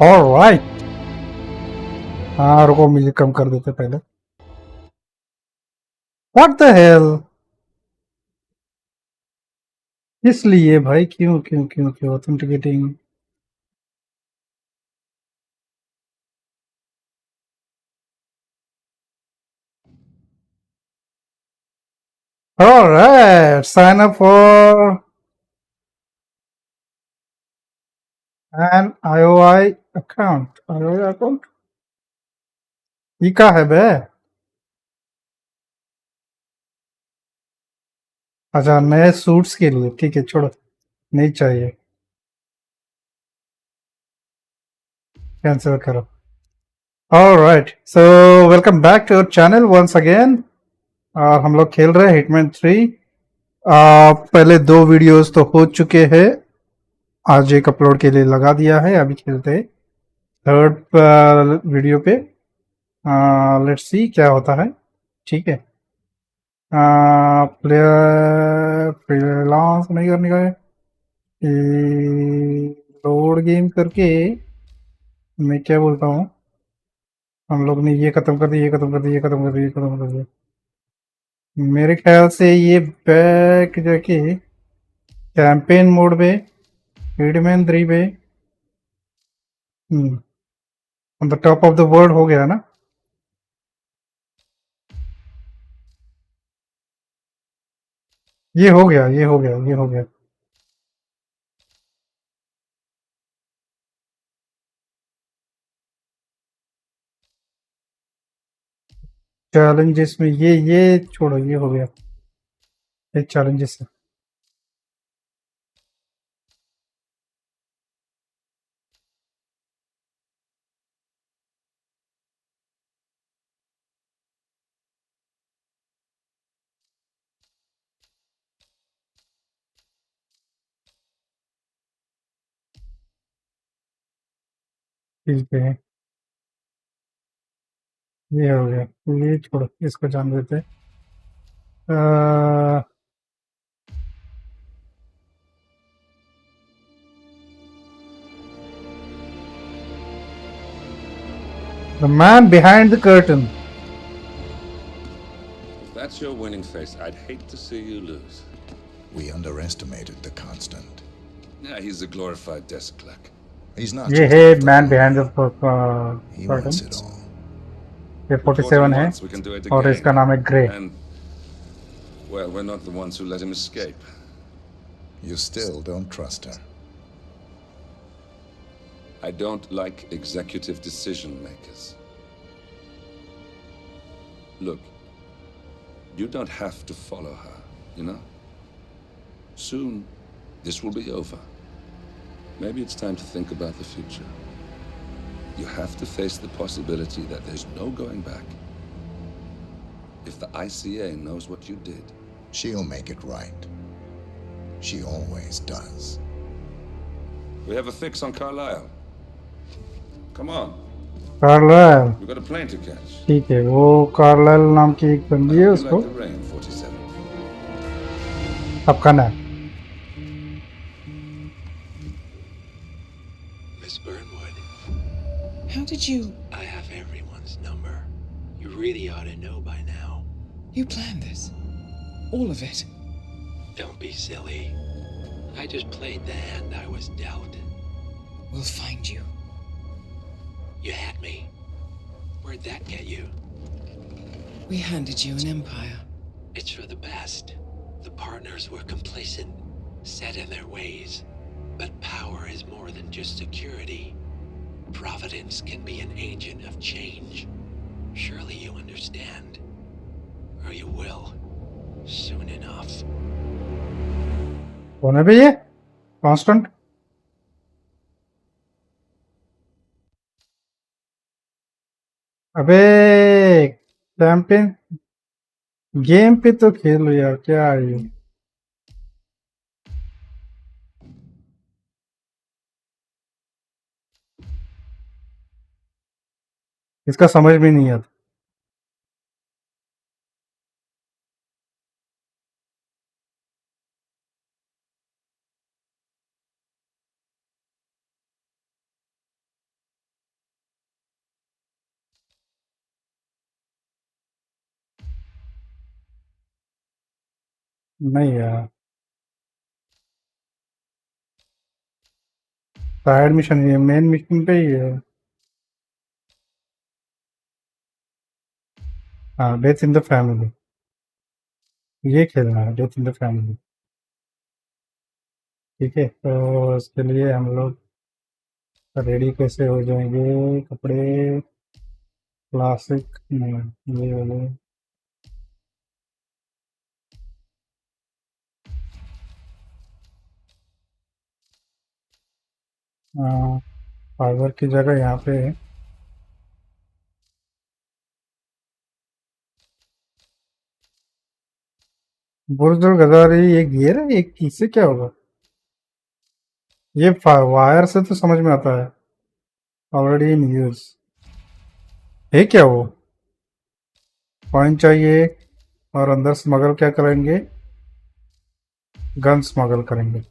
Alright. हाँ रुको, music कम कर देते पहले। What the hell? किस लिए भाई? क्यों क्यों क्यों क्यों authenticating? Alright, sign up for an IOI account. IOI account ये क्या है बे? अच्छा, नए सूट्स के लिए, ठीक है छोड़ो, नहीं चाहिए, कैंसिल करो। Alright, so welcome back to our channel once again. और हम लोग खेल रहे हैं हिटमैन 3। पहले दो वीडियोस तो हो चुके हैं, आज एक अपलोड के लिए लगा दिया है। अभी खेलते हैं थर्ड वीडियो पे। लेट्स सी क्या होता है। ठीक है, प्लेयर फ्रीलांस नहीं करने का है, लोड गेम करके। मैं क्या बोलता हूँ, हम लोग ने ये खत्म कर दिया, ये खत्म कर दिया, ये खत्म कर दिया, ये खत्म कर दिया। मेरे ख्याल से ये बैक जाके कैंपेन मोड पे हिटमैन 3 पे on the top of the world हो गया ना। ये हो गया, ये हो गया, ये हो गया। चैलेंजेस में ये छोड़ो, ये हो गया एक चैलेंजेस है। ठीक है, ये हो गया, ये छोड़ो, इसको जान देते हैं। The man behind the curtain. If that's your winning face, I'd hate to see you lose. We underestimated the constant. Yeah, he's a glorified desk clerk. He's not ये just है after man money. Behind the He curtain. wants it all. ये Put what he 47 है wants, we can do it और again. इसका नाम है grey. And, well, we're not the ones who let him escape. You still don't trust her. I don't like executive decision makers. Look, you don't have to follow her, you know? Soon, this will be over. Maybe it's time to think about the future. You have to face the possibility that there's no going back. If the ICA knows what you did, She'll make it right. She always does. we have a fix on Carlisle. Come on, Carlisle, we've got a plane to catch. ठीक है, वो Carlisle नाम की एक बंदी I है, hope you उसको like the rain, 47. सबका नाम। Miss Burnwood, How did you... I have everyone's number. You really ought to know by now. You planned this? All of it? Don't be silly. I just played the hand I was dealt. We'll find you. You had me. Where'd that get you? We handed you an empire. It's for the best. The partners were complacent, set in their ways. But power is more than just security. Providence can be an agent of change. Surely you understand. Or you will. Soon enough. कौन है भैया? Constant? अबे campaign game पे तो खेलो यार, क्या है ये? इसका समझ में नहीं आता। नहीं यार, साइड मिशन ये मेन मिशन पे ही है। हाँ, डेथ इन द फैमिली, ये खेलना है, डेथ इन द फैमिली। ठीक है, तो इसके लिए हम लोग रेडी कैसे हो जाएंगे? कपड़े क्लासिक नहीं, ये वाले। फाइबर की जगह यहाँ पे है। बुर्ज और गजारी, ये गियर है, एक इससे क्या होगा? ये वायर से तो समझ में आता है, ऑलरेडी इन यूज है। क्या वो कॉइन चाहिए? और अंदर स्मगल क्या करेंगे? गन स्मगल करेंगे।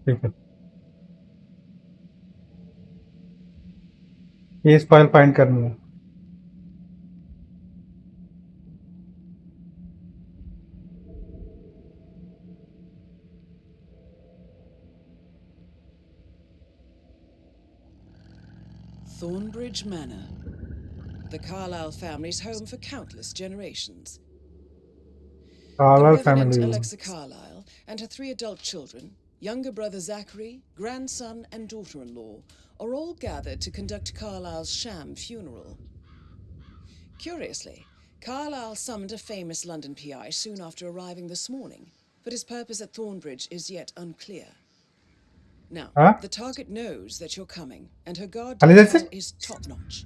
ठीक है, ये फाइल फाइंड करनी है। Thornbridge Manor. The Carlyle family's home for countless generations. The collar Reverend family. Alexa Carlyle and her 3 adult children, younger brother Zachary, grandson, and daughter-in-law, are all gathered to conduct Carlyle's sham funeral. Curiously, Carlyle summoned a famous London PI soon after arriving this morning, but his purpose at Thornbridge is yet unclear. Now, हाँ, the target knows that you're coming, and her guard खाली जैसे detail is top-notch.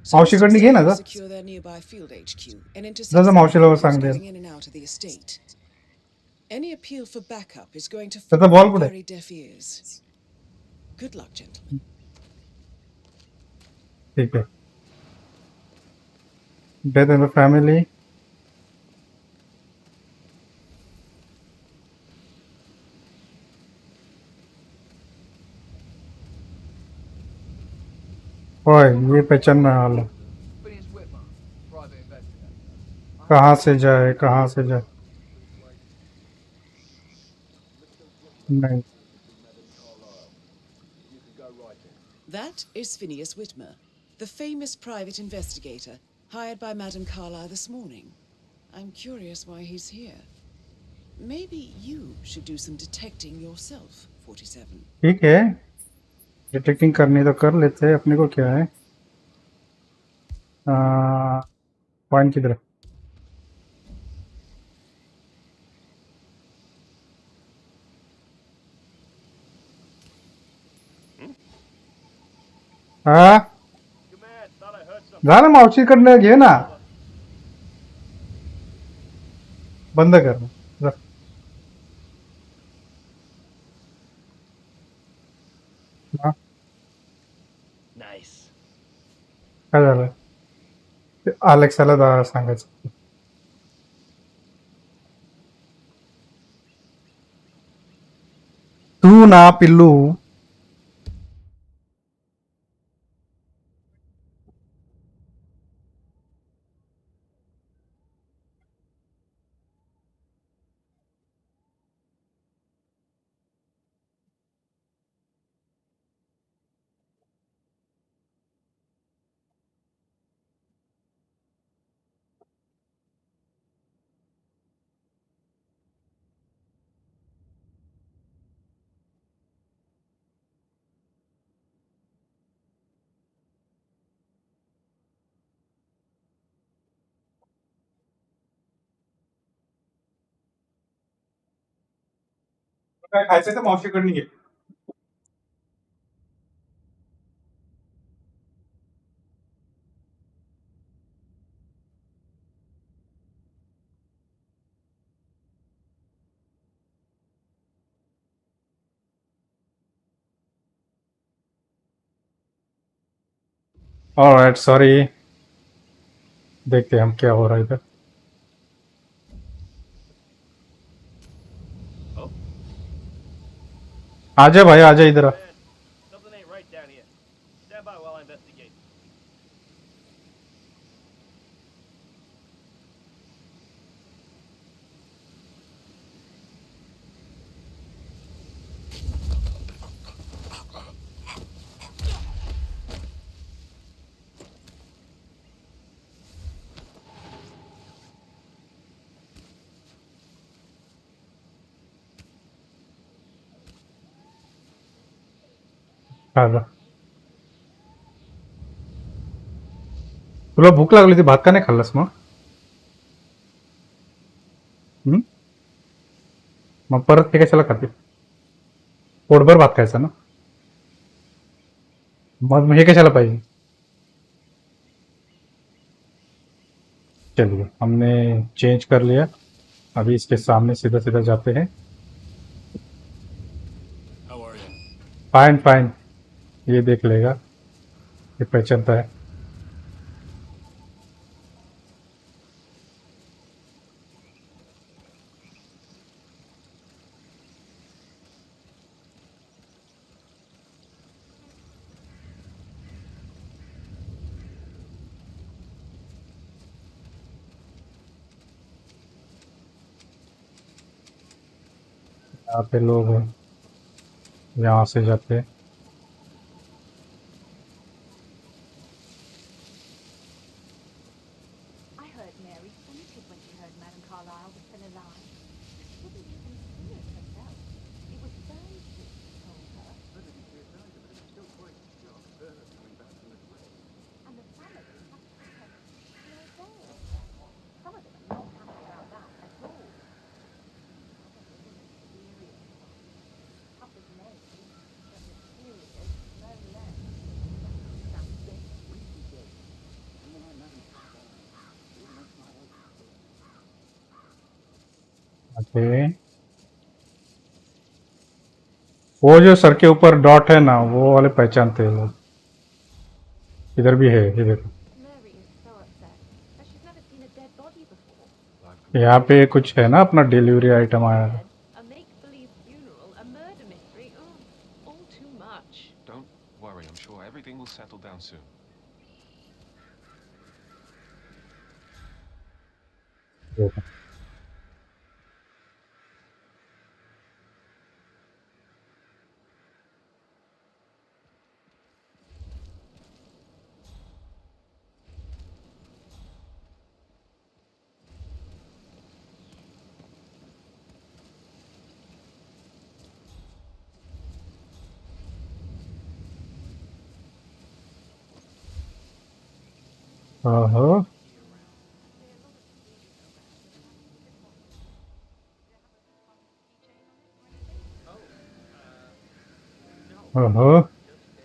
So मावशी Mr. कडे घे ना will जा. secure their nearby field HQ and intercept जसं the मावशीला recruits सांग दे. going in and out of the estate. Any appeal for backup is going to त्याचा fall बॉल on कुठे? very deaf ears. Good luck, gentlemen. ठीक है. Death in the family. ओए, ये पहचानने वाला. कहाँ से जाए, कहाँ से जाए? नहीं. That is Phineas Whitmer, the famous private investigator hired by Madame Carlyle this morning. I'm curious why he's here. Maybe you should do some detecting yourself, 47. ठीक है, डिटेक्टिंग करनी तो कर लेते हैं, अपने को क्या है? पॉइंट किधर है? हाँ, झालं मावशीकडनं घे ना. बंद कर ना. जा. हा, Nice. काय झालं? ते अलेक्साला सांगायचं. तू ना पिल्लू. काय खायचं तर मावशीकडनं घे. Alright, sorry. देखते हैं हम क्या हो रहा है इधर. आजा भाई, आजा इधर आ. Stand by while I investigate. खाल्लं. तुला भूक लागली ती भात का नाही खाल्लंस मग? मग परत ते कशाला खाते? पोटभर भात खायचा ना. मग हे कशाला पाहिजे? चलिए हमने चेंज कर लिया. अभी इसके सामने सीधा सीधा जाते हैं. How are you? Fine fine. ये देख लेगा, ये पहचानता है. यहाँ पे लोग हैं, यहाँ से जाते हैं. I heard Mary fainted when she heard Madame Carlyle was still alive. She wouldn't even see it herself. It was Burns who told her. And the family must protect their veil. Some of them are not happy about that at all. Probably inexperienced ones. Tough as nails, but mysterious no less. Something. Okay. वो जो sir के ऊपर dot है ना, वो वाले पहचानते हैं लोग. इधर भी है, ये देखो. Mary is so upset, as she's never seen a dead body before. यहाँ पे कुछ है ना, अपना डिलीवरी आइटम आया है. A make-believe funeral, a murder mystery, all too much. Don't worry, I'm sure everything will settle down soon. हाँ. No. हाँ.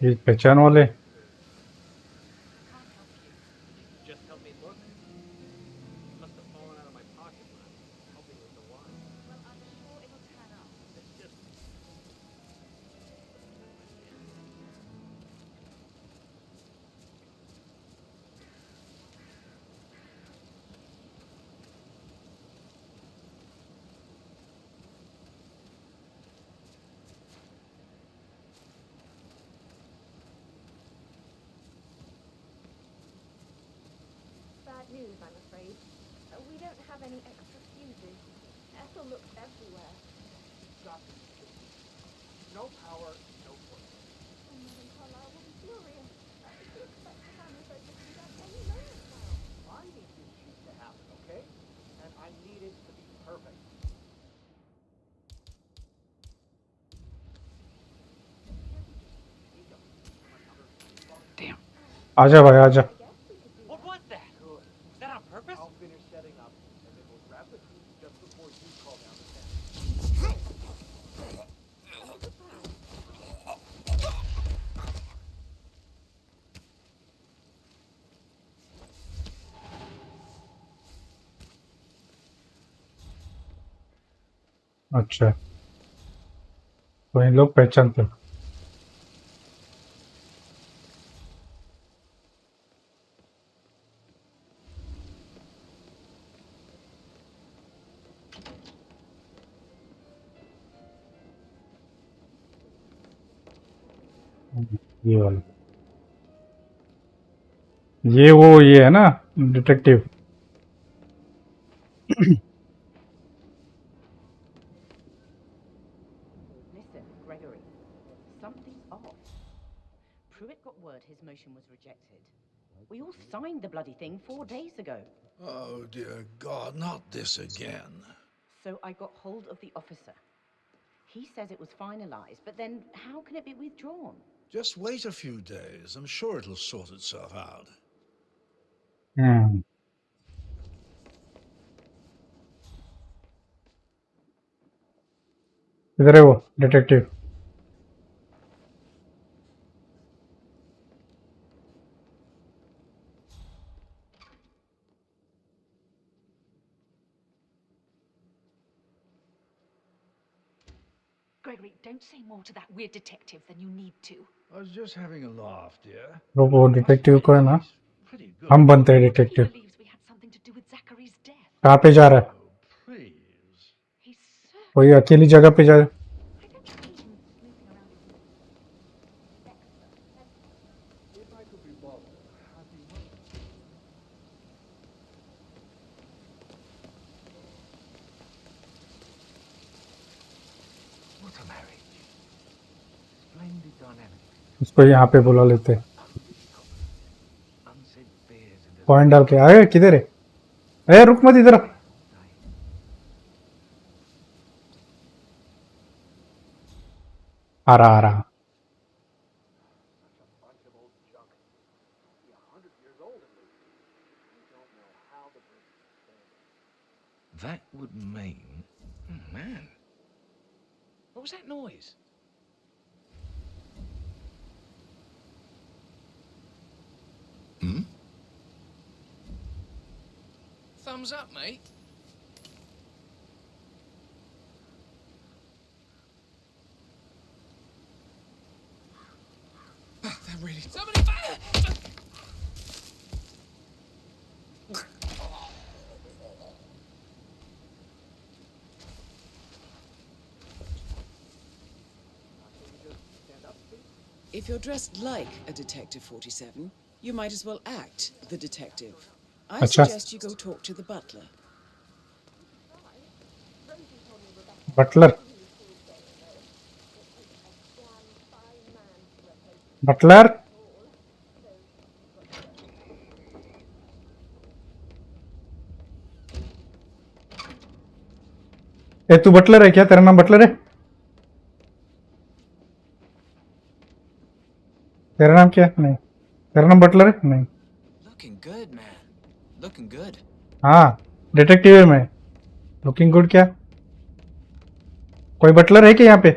ये पहचान वाले. Can't help you. Just help me look. Must have fallen out of my pocket when I was helping with the wine. Well, I'm sure it'll turn up. It's just... Bad news, I'm afraid. We don't have any extra fuses. Ethel looks everywhere. Stop it. No power, no work. Oh, Madame Carlyle will be furious. She expects the family vote to be back any moment now. I need this shoot to happen, okay? And I need it to be perfect. आजा भाई आजा. I guess we could do What that. was that? Good. Was that on purpose? I'll finish setting up, and then we'll grab the food just before you call down the family. अच्छा, तो इन लोग पहचानते हैं. ये वाला. ये है ना detective. Listen, Gregory, something's off. Pruitt got word his motion was rejected. We all signed the bloody thing 4 days ago. Oh, dear God, not this again. So I got hold of the officer. He says it was finalized, but then how can it be withdrawn? Just wait a few days. I'm sure it'll sort itself out. इधर है वो detective. Gregory, don't say more to that weird detective than you need to. I was just having a laugh, dear. वो detective को है ना, Pretty good. हम बनते हैं He detective. believes we had something to do with Zachary's death. कहाँ पे जा रहा है? Oh, please. He's certain. कोई अकेली जगह पे जा. I don't see him snooping around his If I could be bothered, I'd be much. What a marriage. Splendid dynamic. उसको यहाँ पे बुला लेते हैं. Unsaid beers and पॉइंट डाल के आए. किधर है? ए रुक मत इधर. आ रहा. Such a bunch of old junk. Be 100 years old at least. We don't know how the bridge is standing. that would mean... Oh, man. What was that noise? Hmm? Thumbs up, mate. That really... Somebody... If you're dressed like a Detective 47, you might as well act the detective. I अच्छा. suggest you go talk to the butler. Butler. Butler. ए तू butler है क्या? तेरा नाम Buttler है? तेरा नाम क्या है? नहीं. तेरा नाम बटलर है? नहीं. Looking good, man. Looking good. हाँ डिटेक्टिव है मैं. लुकिंग गुड क्या? कोई बटलर है क्या यहाँ पे?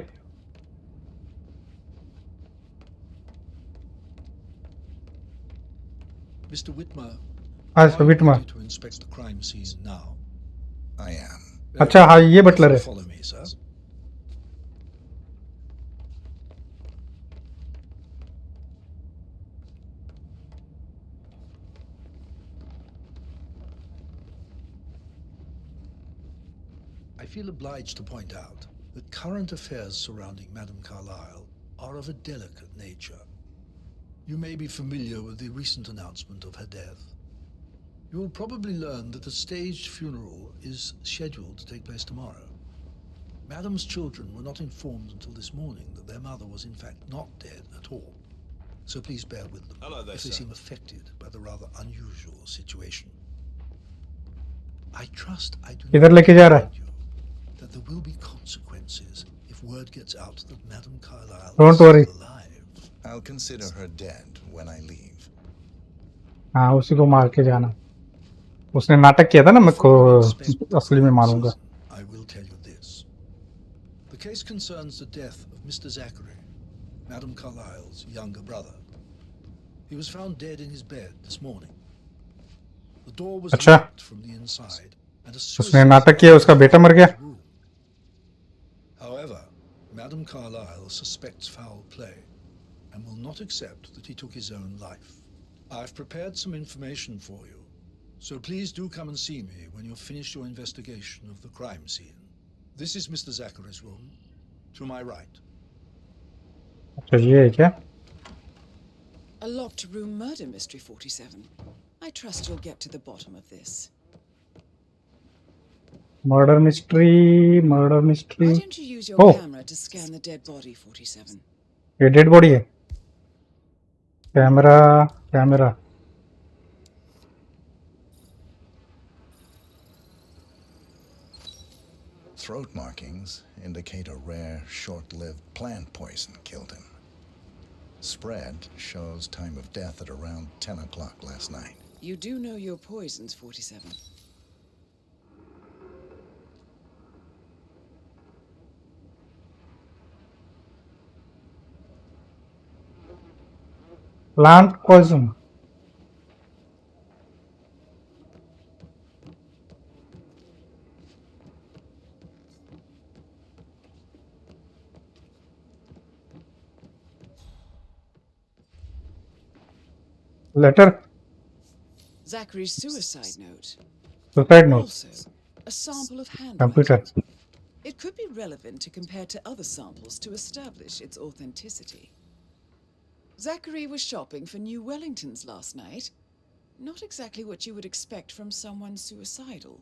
Mr. Whitmer, हाँ are you विटमा. ready to inspect the crime scene now? I am. अच्छा हाँ ये बटलर है. Follow me, sir. I feel obliged to point out that current affairs surrounding Madame Carlyle are of a delicate nature. You may be familiar with the recent announcement of her death. You will probably learn that a staged funeral is scheduled to take place tomorrow. Madame's children were not informed until this morning that their mother was in fact not dead at all. So please bear with them if they seem affected by the rather unusual situation. I trust I do किधर not लेके जा रहा है? remind you that there will be consequences if word gets out that Madame Carlyle Don't is still worry. alive. I'll consider her dead when I leave. हाँ उसी को मार के जाना. उसने नाटक किया था ना मैं को Before you inspect the असली में crime मारूंगा. scene, I will tell you this. The case concerns the death of Mr. Zachary, Madame Carlyle's younger brother. He was found dead in his bed this morning. The door was अच्छा. locked from the inside, and a उसने suicide नाटक किया. उसका बेटा मर गया. room. However, Madame Carlyle suspects foul play and will not accept that he took his own life. I've prepared some information for you, so please do come and see me when you've finished your investigation of the crime scene. This is Mr. Zachary's room, to my right. अच्छा ये है क्या? A locked room murder mystery, 47. I trust you'll get to the bottom of this. Murder mystery, murder Why mystery. don't you use your Oh, camera to scan the dead body, 47? ये dead body है. Camera, camera. Throat markings indicate a rare, short-lived plant poison killed him. Spread shows time of death at around 10 o'clock last night. You do know your poisons, 47. Plant poison. Letter. Zachary's suicide note. Suicide note. Also, a sample of handwriting. Computer. It could be relevant to compare to other samples to establish its authenticity. Zachary was shopping for new Wellingtons last night. Not exactly what you would expect from someone suicidal.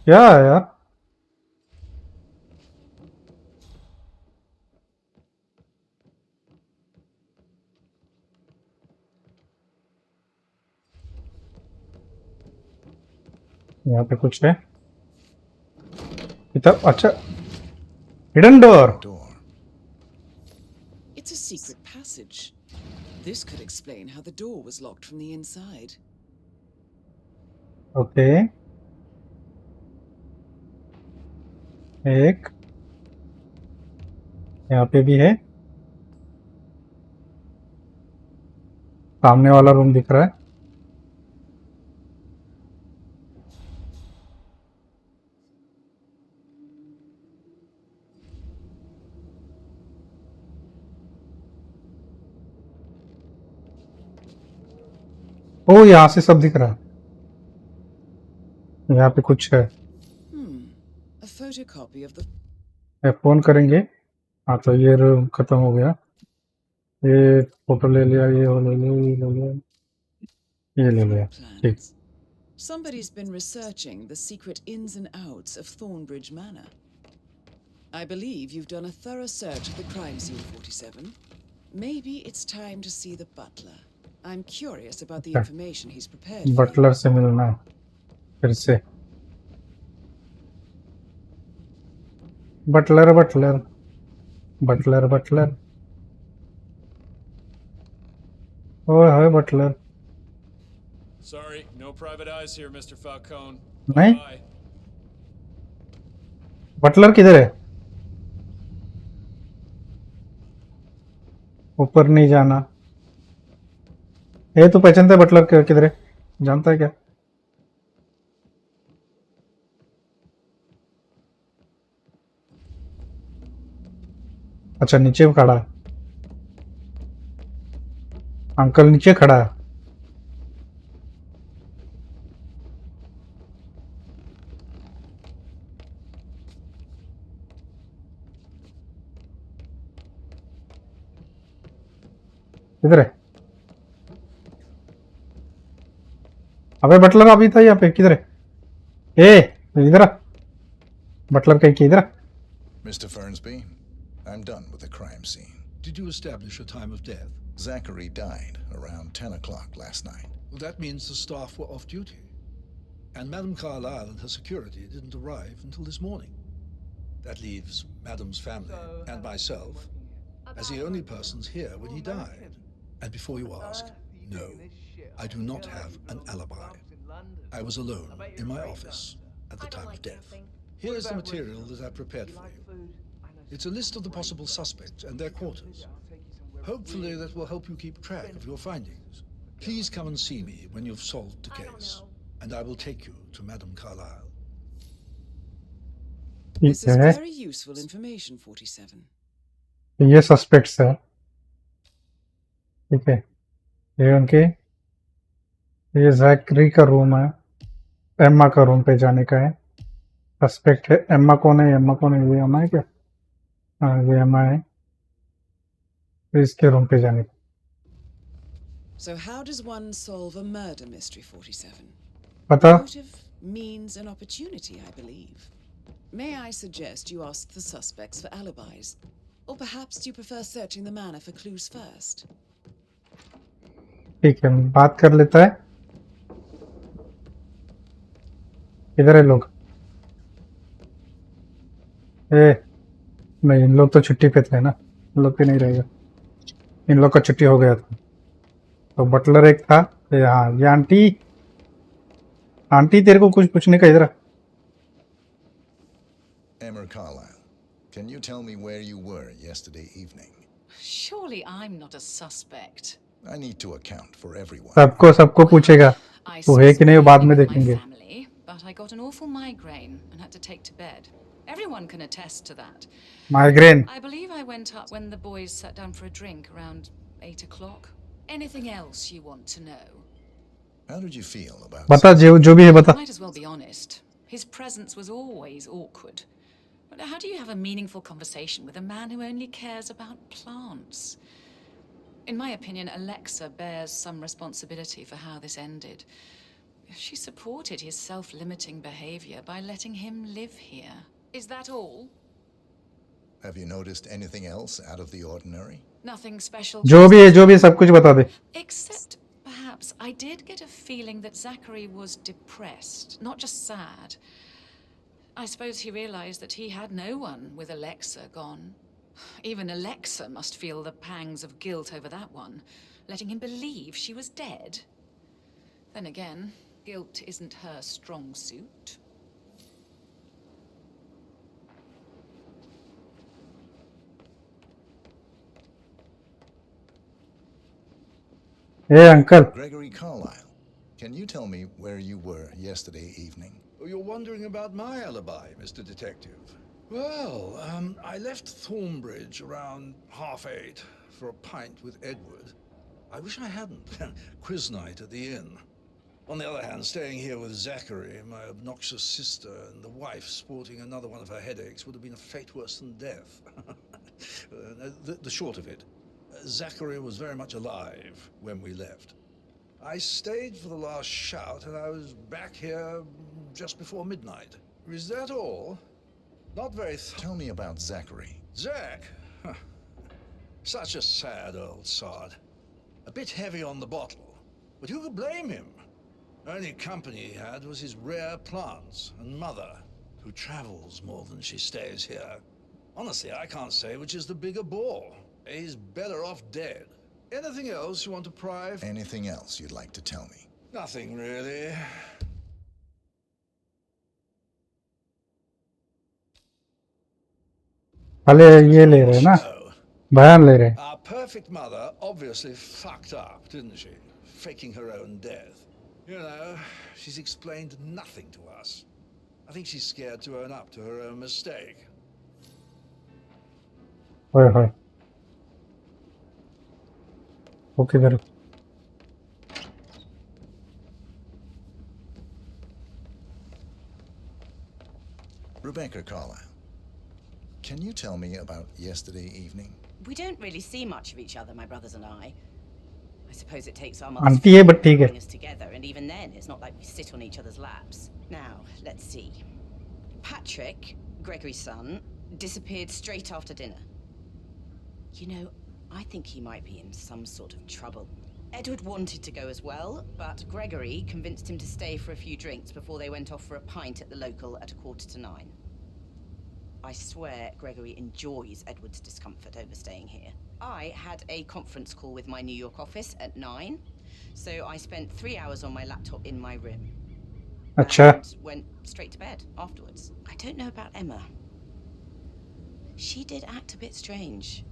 क्या है यार? यहाँ पे कुछ है. इधर अच्छा. Hidden door. Door. It's a secret passage. This could explain how the door was locked from the inside. Okay. एक यहाँ पे भी है. सामने वाला रूम दिख रहा है. ओ यहाँ से सब दिख रहा है. यहाँ पे कुछ है. A photocopy of the... मैं फोन करेंगे. हाँ तो ये रूम खत्म हो गया. ये फोटो ले लिया. ये ले लिया. ये ले लिया. ये ले लिया. ठीक. plans. Somebody's been researching the secret ins and outs of Thornbridge Manor. I believe you've done a thorough search of the crime scene, 47. Maybe it's time to see the butler. I'm curious about the information he's prepared for you. Butler से मिलना है फिर से. Butler butler butler butler. ओए hi butler. Sorry, no private eyes here, Mr. Falcone. नहीं. Bye. Butler किधर है? ऊपर नहीं जाना. ये तो पहचानता है बटलर किधर है? जानता है क्या? अच्छा नीचे खड़ा है. अंकल नीचे खड़ा है. किधर है? अबे बटलर अभी था यहाँ पे. किधर है? ए इधर आ. बटलर कहीं की इधर आ. Mr. Fernsby, I'm done with the crime scene. Did you establish a time of death? Zachary died around 10 o'clock last night. Well, that means the staff were off duty. And Madame Carlyle and her security didn't arrive until this morning. That leaves Madame's family and myself as the only persons here when he died. And before you ask, no, I do not have an alibi. I was alone in my office at the time of death. Here is the material that I prepared for you. It's a list of the possible suspects and their quarters. Hopefully that will help you keep track of your findings. Please come and see me when you've solved the case, and I will take you to Madame Carlyle. ठीक This is है, very useful information, 47. ये suspects है। ठीक है, ये उनके, ये Zachary का रूम है, एम्मा का रूम पे जाने का है। सस्पेक्ट है। एम्मा कौन है? एम्मा कौन है? ये एम्मा है क्या? हाँ, ये एम्मा है। तो इसके रूम पे जाने का। So how does one solve a murder mystery, 47? पता? Motive, means, and opportunity, I believe. May I suggest you ask the suspects for alibis? Or perhaps do you prefer searching the manor for clues first? ठीक है, बात कर लेता है। किधर है लोग? नहीं, इन लोग तो छुट्टी पे थे ना, इन लोग पे नहीं रहेगा। इन लोग का छुट्टी हो गया था। तो बटलर एक था। हाँ, ये आंटी, आंटी तेरे को कुछ पूछने का इधर। Emmer Carlisle, can you tell me where you were yesterday evening? Surely I'm not a suspect. I need to account for everyone. सबको पूछेगा। I वो है कि नहीं, वो बाद में with my देखेंगे। family, but I got an awful migraine and had to take to bed. Everyone can attest to that. Migraine. I believe I went up when the boys sat down for a drink around 8 o'clock. Anything else you want to know? How did you feel about बता, जो भी है बता। Might as well be honest. His presence was always awkward. But how do you have a meaningful conversation with a man who only cares about plants? In my opinion, Alexa bears some responsibility for how this ended. She supported his self-limiting behavior by letting him live here. Is that all? Have you noticed anything else out of the ordinary? Nothing special. जो भी है सब कुछ बता दे। Except, perhaps, I did get a feeling that Zachary was depressed, not just sad. I suppose he realized that he had no one with Alexa gone. Even Alexa must feel the pangs of guilt over that one, letting him believe she was dead. Then again, guilt isn't her strong suit. Hey, uncle. Gregory Carlisle, can you tell me where you were yesterday evening? Oh, you're wondering about my alibi, Mr. Detective. Well, I left Thornbridge around 8:30 for a pint with Edward. I wish I hadn't. Quiz night at the inn. On the other hand, staying here with Zachary, my obnoxious sister, and the wife sporting another one of her headaches would have been a fate worse than death. The short of it, Zachary was very much alive when we left. I stayed for the last shout, and I was back here just before midnight. Is that all? Not very. Tell me about Zachary. Zach? Huh. Such a sad old sod. A bit heavy on the bottle, but who could blame him? Only company he had was his rare plants and mother, who travels more than she stays here. Honestly, I can't say which is the bigger bore. He's better off dead. Anything else you want to pry? Anything else you'd like to tell me? Nothing really. अले ये ले रहे हैं ना, बयान ले रहे हैं। Our perfect mother obviously fucked up, didn't she? Faking her own death. You know, she's explained nothing to us. I think she's scared to own up to her own mistake. ओए ओके करो। Rebecca Carlisle, can you tell me about yesterday evening? We don't really see much of each other, my brothers and I. I suppose it takes our aunty है but to ठीक है। bring us together, and even then, it's not like we sit on each other's laps. Now, let's see. Patrick, Gregory's son, disappeared straight after dinner. You know, I think he might be in some sort of trouble. Edward wanted to go as well, but Gregory convinced him to stay for a few drinks before they went off for a pint at the local at 9:15. I swear Gregory enjoys Edward's discomfort over staying here. I had a conference call with my New York office at 9, so I spent 3 hours on my laptop in my room. अच्छा। And went straight to bed afterwards. I don't know about Emma. She did act a bit strange.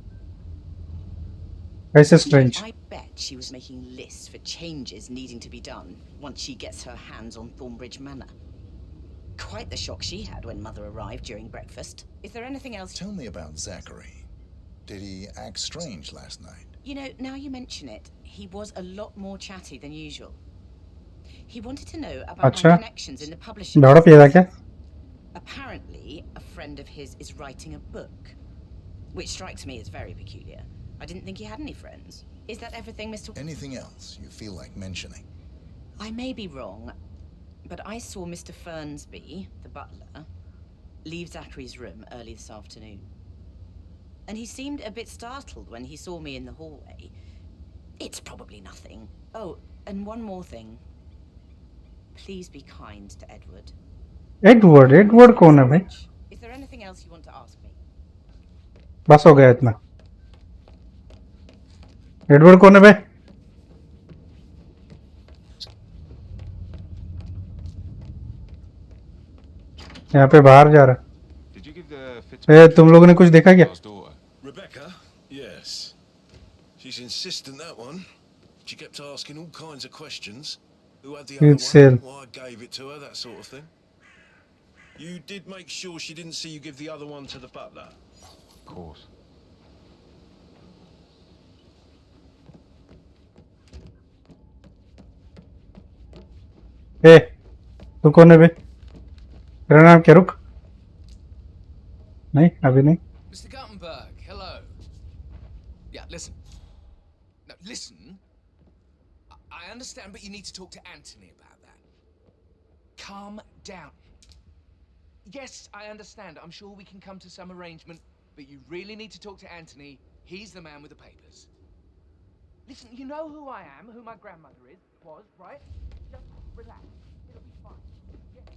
कैसे strange? I bet she was making lists for changes needing to be done once she gets her hands on Thornbridge Manor. quite the shock she had when Mother arrived during breakfast. Is there anything else? Tell me about Zachary. Did he act strange last night? You know, now you mention it, he was a lot more chatty than usual. He wanted to know about my अच्छा connections in the publishing दौड़ा पिया था क्या business. Apparently, a friend of his is writing a book, which strikes me as very peculiar. I didn't think he had any friends. Is that everything, Mr. Anything else you feel like mentioning? I may be wrong, but I saw Mr. Fernsby, the butler, leave Zachary's room early this afternoon. And he seemed a bit startled when he saw me in the hallway. It's probably nothing. Oh, and one more thing. Please be kind to Edward. Edward कौन है भाई Is there anything else you want to ask me? बस हो गया इतना Edward कौन है भाई यहाँ पे बाहर जा रहा है तुम लोगों ने कुछ देखा क्या Rebecca? Yes. She's insistent, that one. She kept asking all kinds of questions. Who had the other It's sale. one? Why I gave it to her, that sort of thing. You did make sure she didn't see you give the other one to the butler? Of course. ए तू कौन है बे तेरा नाम क्या रुक नहीं अभी नहीं Mr. Guttenberg, hello. Yeah, listen. No, listen. I understand, but you need to talk to Anthony about that. Calm down. Yes, I understand. I'm sure we can come to some arrangement, but you really need to talk to Anthony. He's the man with the papers. Listen, you know who I am, who my grandmother was, right? Just relax. It'll be fine. Yes.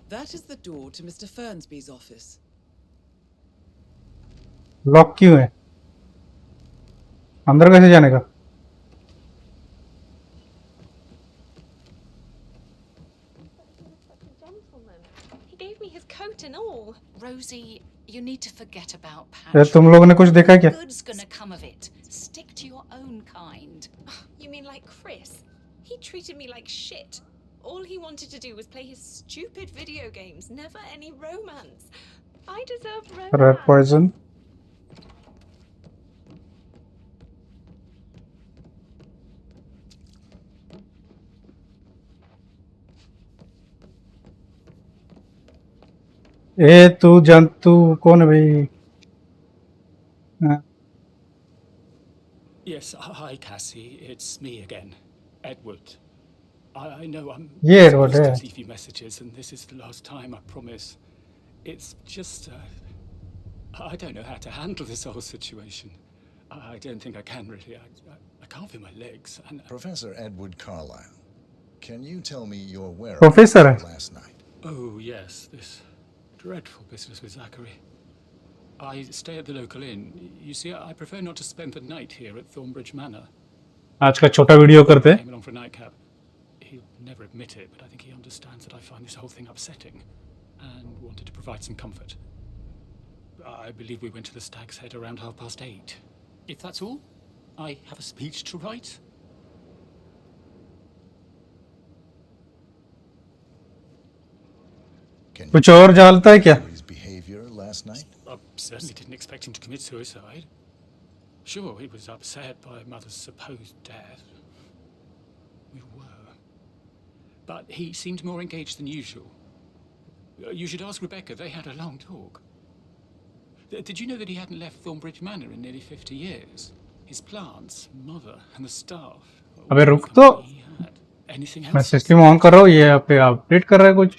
That is the door to Mr. Fernsby's office. Lock क्यों है अंदर कैसे जाने का He gave me his coat and all. Rosie, you need to forget about यार Patrick. तुम लोगों ने कुछ देखा क्या Good's gonna come of it. Stick to your own kind. You mean like Chris? He treated me like shit. All he wanted to do was play his stupid video games, never any romance. I deserve romance. Red poison ए तू कौन है भाई हाँ, Yes, hi, Cassie. It's me again, Edward. I know I'm ये Edward supposed है to leave you messages, and this is the last time, I promise. It's just, I don't know how to handle this whole situation. I don't think I can really. I can't feel my legs. And Professor Edward Carlyle, can you tell me your whereabouts Professor है last night? oh yes, this dreadful business with Zachary. I stay at the local inn. You see, I prefer not to spend the night here at Thornbridge Manor. आज का छोटा video करते हैं Came along for a nightcap. He'll never admit it, but I think he understands that I find this whole thing upsetting and wanted to provide some comfort. I believe we went to the Stag's Head around 8:30. If that's all, I have a speech to write. Can you कुछ और जानता है क्या his behavior last night? I certainly didn't expect him to commit suicide. Sure, he was upset by Mother's supposed death. We were. But he seemed more engaged than usual. You should ask Rebecca. They had a long talk. Did you know that he hadn't left Thornbridge Manor in nearly 50 years? His plants, Mother, and the staff. अबे all the रुक तो company he had. Anything मैं else? System on कर रहा हूँ ये यहाँ पे अपडेट कर रहा है कुछ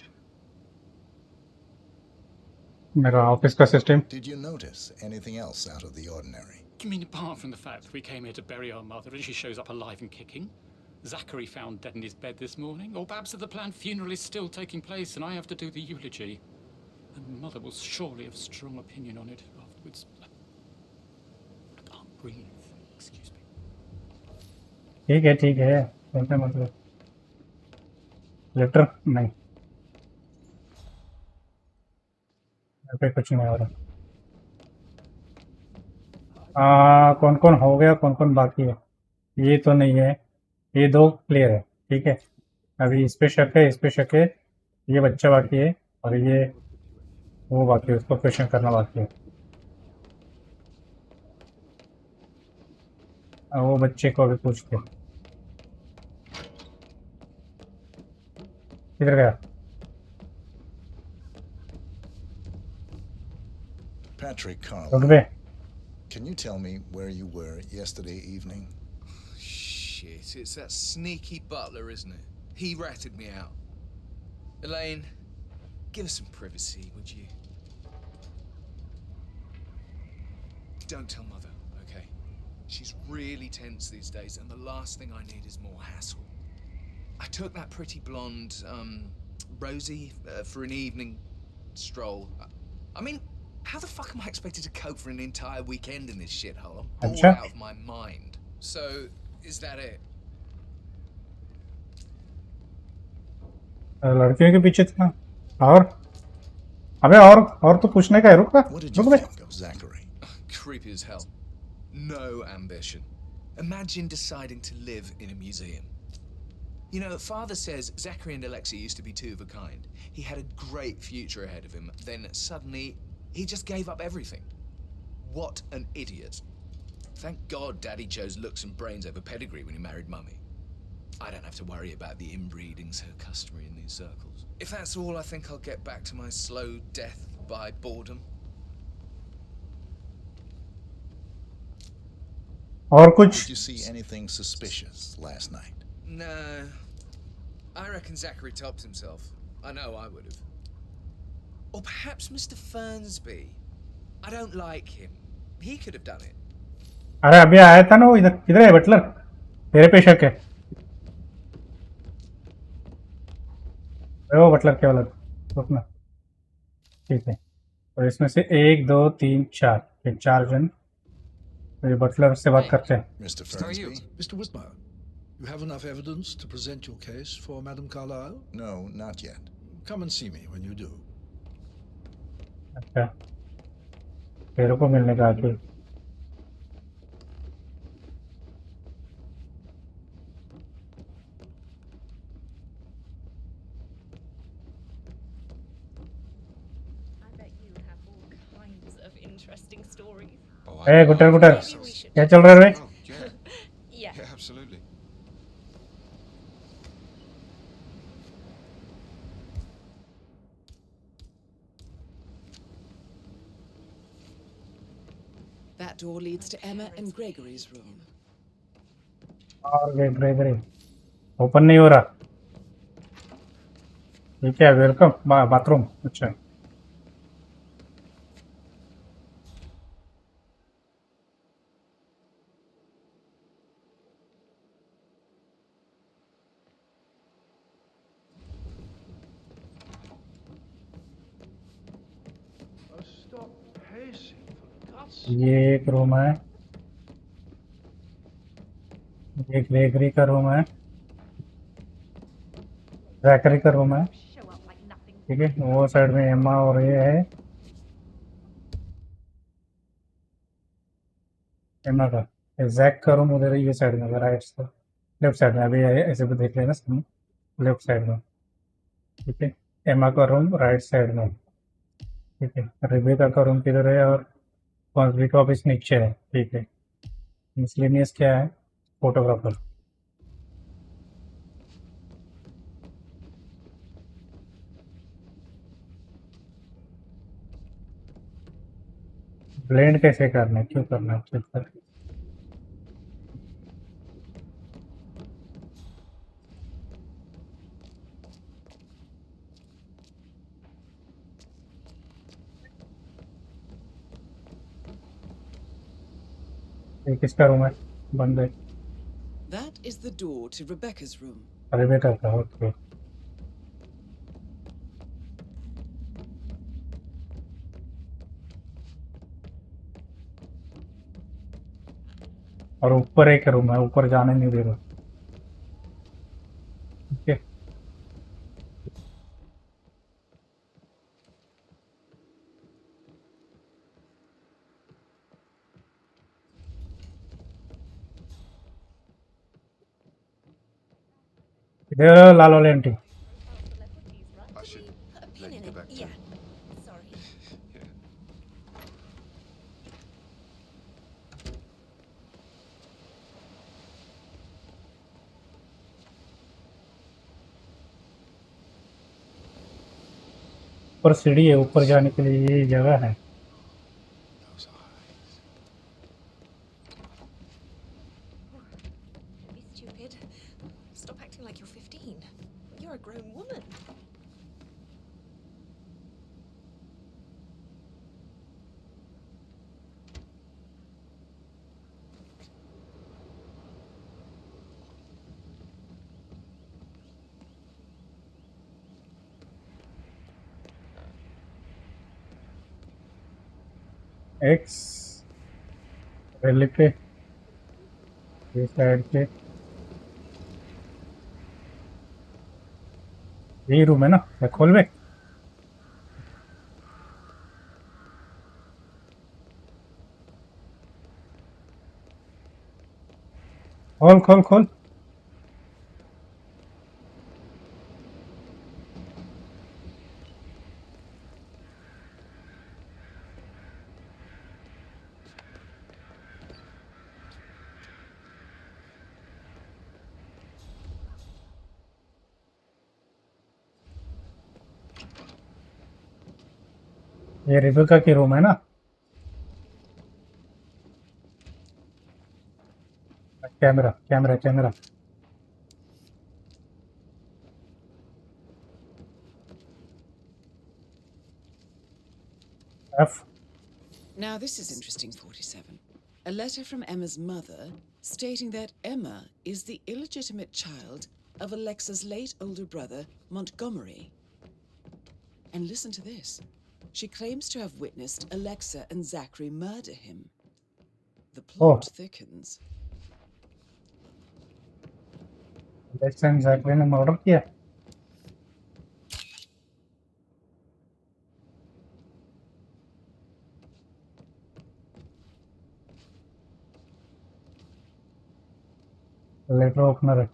मेरा ऑफिस का system Did you notice anything else out of the ordinary? You mean apart from the fact that we came here to bury our mother and she shows up alive and kicking? Zachary found dead in his bed this morning? Or perhaps that the planned funeral is still taking place and I have to do the eulogy? And Mother will surely have a strong opinion on it afterwards. I can't breathe. Excuse me. ठीक है tension मत लो letter नहीं यहाँ पे कुछ नहीं हो रहा कौन कौन हो गया कौन कौन बाकी है ये तो नहीं है, ये दो क्लियर है, ठीक है। अभी इस पे शक है, इस पे शक है, ये बच्चा बाकी है और ये वो बाकी है, उसको क्वेश्चन करना बाकी है। अब वो बच्चे को अभी पूछते हैं। किधर गया? Patrick रोड Carlisle, पे? can you tell me where you were yesterday evening? Shit, it's that sneaky butler, isn't it? He ratted me out. Elaine, give us some privacy, would you? Don't tell Mother, okay? She's really tense these days, and the last thing I need is more hassle. I took that pretty blonde, Rosie, for an evening stroll. I mean, how the fuck am I expected to cope for an entire weekend in this shithole? I'm bored out of my mind. So, is that it? लड़कियों के पीछे था और अबे और तो पूछने का है, रुक What did you रुक बे। think of Zachary? Creepy as hell. No ambition. Imagine deciding to live in a museum. You know, Father says Zachary and Alexei used to be two of a kind. He had a great future ahead of him. Then suddenly, he just gave up everything. What an idiot. Thank God Daddy chose looks and brains over pedigree when he married Mummy. I don't have to worry about the inbreeding so customary in these circles. If that's all, I think I'll get back to my slow death by boredom. और कुछ? Did you see anything suspicious last night? No. I reckon Zachary topped himself. I know I would have. Or perhaps Mr. Fernsby. I don't like him. He could have done it. अरे अभी आया था ना वो, इधर किधर है Buttler? तेरे पे शक है। वो बटलर क्या वाला? रुकना, ठीक है। और इसमें से 1 2 3 4, ये 4 जन ये बटलर से बात करते हैं। Mr. Fernsby? Mr. Whitmer, you have enough evidence to present your case for Madame Carlyle? No, not yet. Come and see me when you do. अच्छा, तेरे को मिलने का आके। Kinds of interesting stories. ए गुटर गुटर, क्या चल रहा है रे? Yeah. Yeah, absolutely. That door leads to Emma and Gregory's room. और ग्रेगरी ओपन नहीं हो रहा। ये क्या, वेलकम बाथरूम? अच्छा, Stop pacing, for God's ये एक रूम है, ये ग्रेगरी का रूम है, जैकरी का रूम है, ठीक है। वो साइड में एम्मा और ये है एम्मा का। जैक का रूम उधर है, ये साइड में, राइट से लेफ्ट साइड में। अभी ऐसे भी देख लेना सामने, लेफ्ट साइड में, ठीक है। एम्मा का रूम राइट साइड में, ठीक है। रिबेका का रूम किधर है? और कॉन्सबी का ऑफिस नीचे है, ठीक है। मिसलेनियस क्या है? फोटोग्राफर। ब्लेंड कैसे करना है, क्यों करना है, क्यों करना है? ये किसका रूम है? बंद है। That is the door to Rebecca's room. Rebecca का, ओके। और ऊपर एक रूम है, ऊपर जाने नहीं दे रहा, ठीक है। इधर लाल वाले aunty I should let you go back to... Sorry. Yeah. ऊपर सीढ़ी है, ऊपर जाने के लिए ये जगह है. Those eyes. Don't be stupid. Stop acting like you're 15. You're a grown woman. X rally पे ये साइड पे यही रूम है ना, मैं खोल में. खोल खोल खोल. ये रिबेका की रूम है ना. Camera camera camera. F. Now, this is interesting, 47. A letter from Emma's mother stating that Emma is the illegitimate child of Alexa's late older brother, Montgomery. And listen to this. She claims to have witnessed Alexa and Zachary murder him. The plot thickens. Lesson Jacqueline ने murder किया. Letter opener है.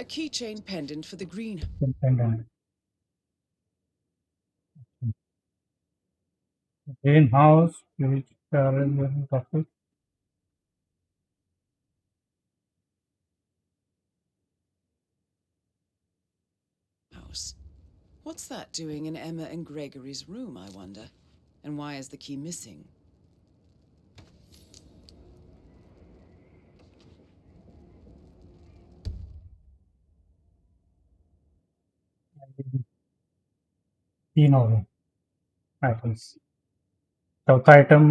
A keychain pendant for the green. Green house House. What's that doing in Emma and Gregory's room, I wonder? And why is the key missing? तीन हो गए items. चौथा item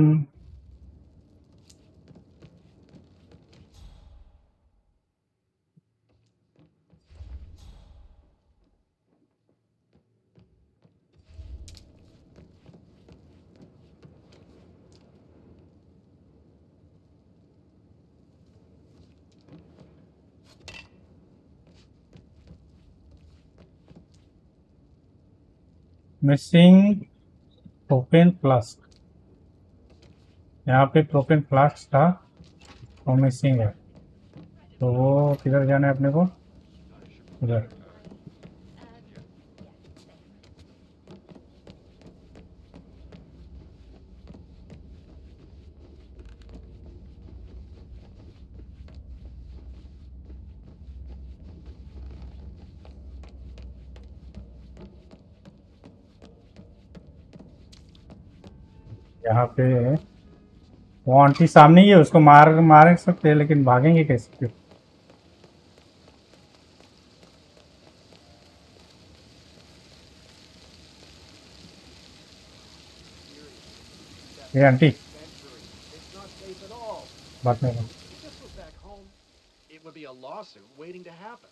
missing propane flask. यहाँ पे propane flask था वो missing है, तो वो किधर जाना है अपने को. उधर. यहाँ पे वो आंटी सामने ही है, उसको मार सकते हैं लेकिन भागेंगे कैसे. ये aunty It's not safe at all. बात नहीं. If this was back home, it would be a lawsuit waiting to happen.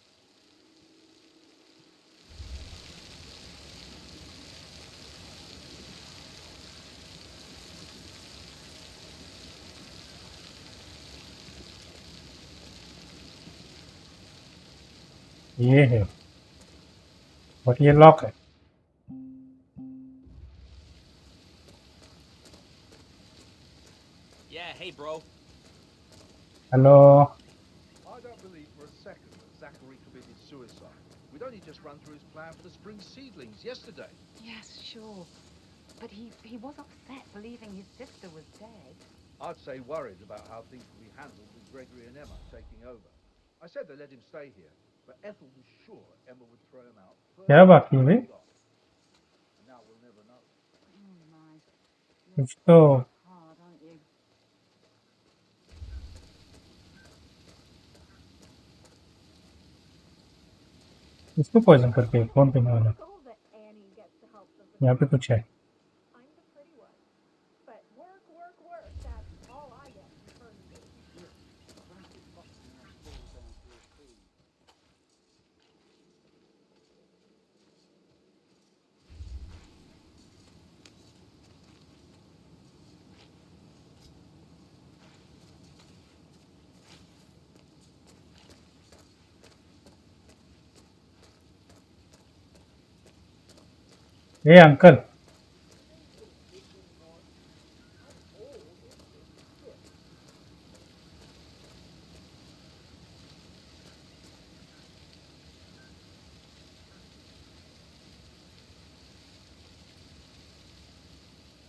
ये है बट ये लॉक है. Yeah, hey, bro. Hello. I don't believe for a second that Zachary committed suicide. We'd only just run through his plan for the spring seedlings yesterday. Yes, sure. But he was upset believing his sister was dead. I'd say worried about how things would be handled with Gregory and Emma taking over. I said they let him stay here, but Ethel was sure Emma would throw him out first क्या thing बाकी है she भाई? got. And now we'll never know. Oh my. कुछ तो Hard, aren't you? इसको poison करके कौन पीने वाला? All that Annie gets to help them. यहाँ पे कुछ है. I'm the pretty one. But work, work, work. That's all I get from her. Here, Frank is busting our spoil down to a food. A uncle.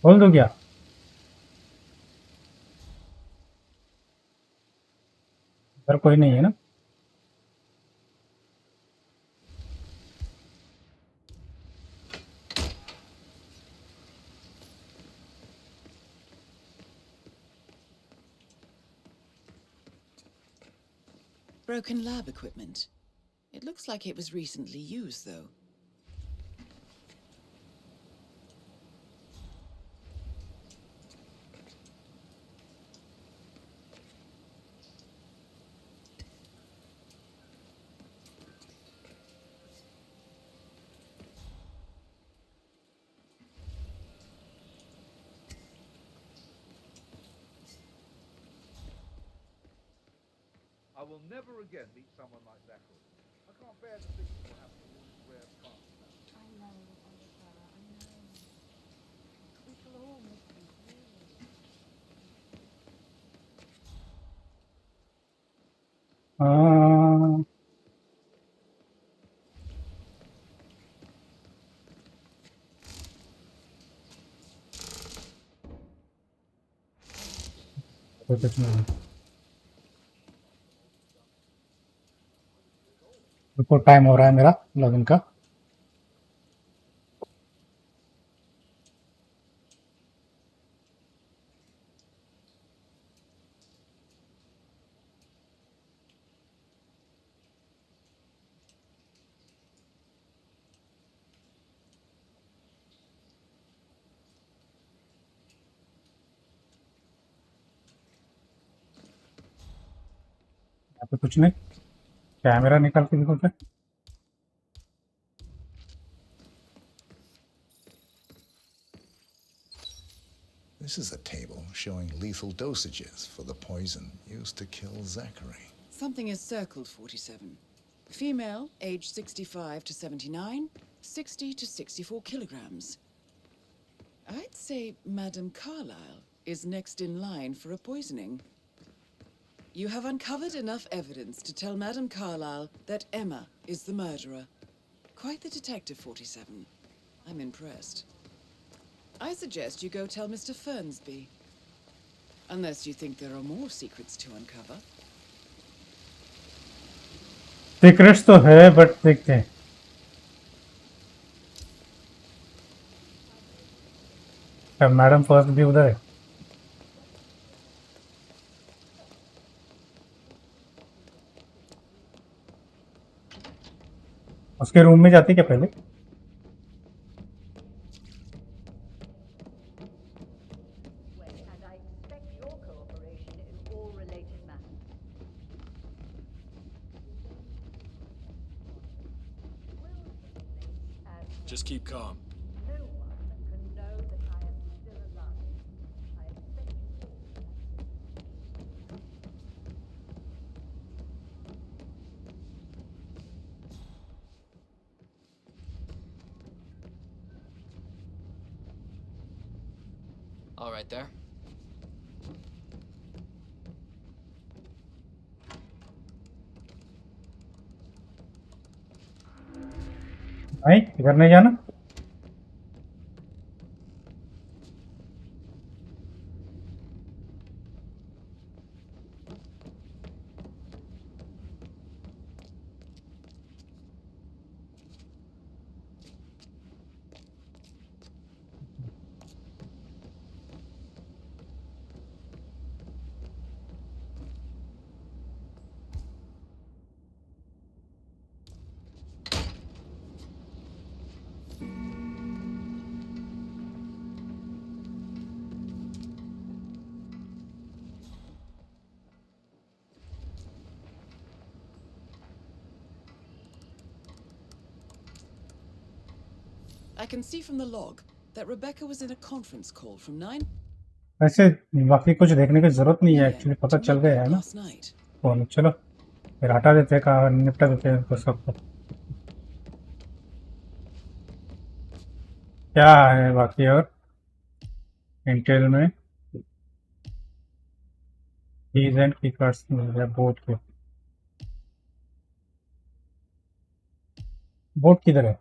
बोल दो क्या? इधर कोई नहीं है ना? Broken lab equipment. It looks like it was recently used, though. I will never again meet someone like Zachary. I can't bear to think what will happen to all his rare plants now. I know, Oliver, I know. We shall all miss him dearly. हाँ. तो कुछ नहीं. Report time हो रहा है मेरा login का. यहाँ पे कुछ नहीं. कैमरा निकाल के देखो क्या? This is a table showing lethal dosages for the poison used to kill Zachary. Something is circled 47. Female, age 65 to 79, 60 to 64 kilograms. I'd say Madame Carlyle is next in line for a poisoning. You have uncovered enough evidence to tell Madame Carlyle that Emma is the murderer. Quite the detective, 47. I'm impressed. I suggest you go tell Mr. Fernsby. Unless you think there are more secrets to uncover. Secrets तो है but देखते हैं. क्या madam first भी उधर है? उसके room में जाती क्या पहले? And I expect your cooperation in all related matters. Just keep calm. No one can know that I am still alive. I expect you all. All right there. नहीं, इधर नहीं जाना। I can see from the log that Rebecca was in a conference call from 9 वैसे बाकी कुछ देखने की जरूरत नहीं है, p.m. एक्चुअली पता to चल गया है midnight ना last night. फोन। चलो फिर हटा देते हैं, कहा निपटा देते हैं इनको सबको। क्या है बाकी और इंटेल में? कीज एंड किकर्स मिल गया बोट के। बोट किधर है?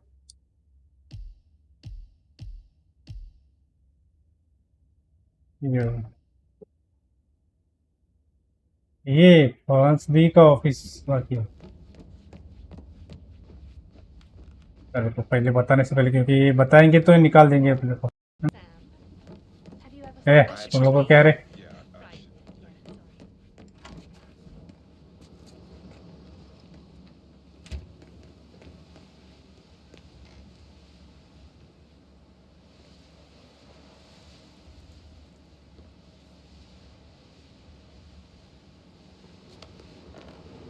ये फ्रांस बी का ऑफिस बाकी है। अरे तो पहले बताने से पहले, क्योंकि बताएंगे तो निकाल देंगे अपने को। ए, तुम लोग को क्या रे?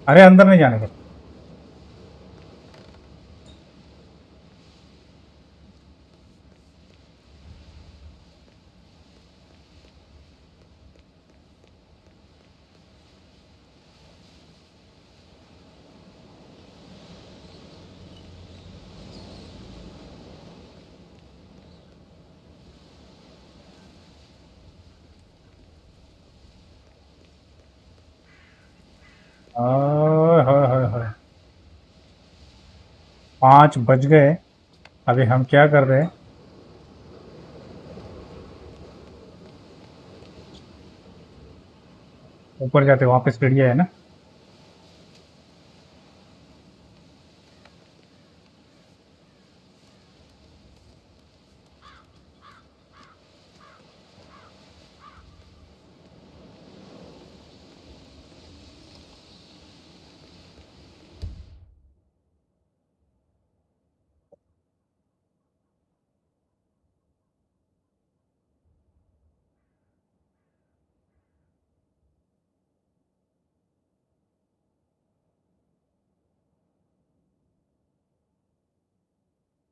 अरे अंदर नहीं जाने का। हाय हाय हाय हाय, 5 बज गए। अभी हम क्या कर रहे हैं? ऊपर जाते, वहां पे सीढ़ियाँ है ना।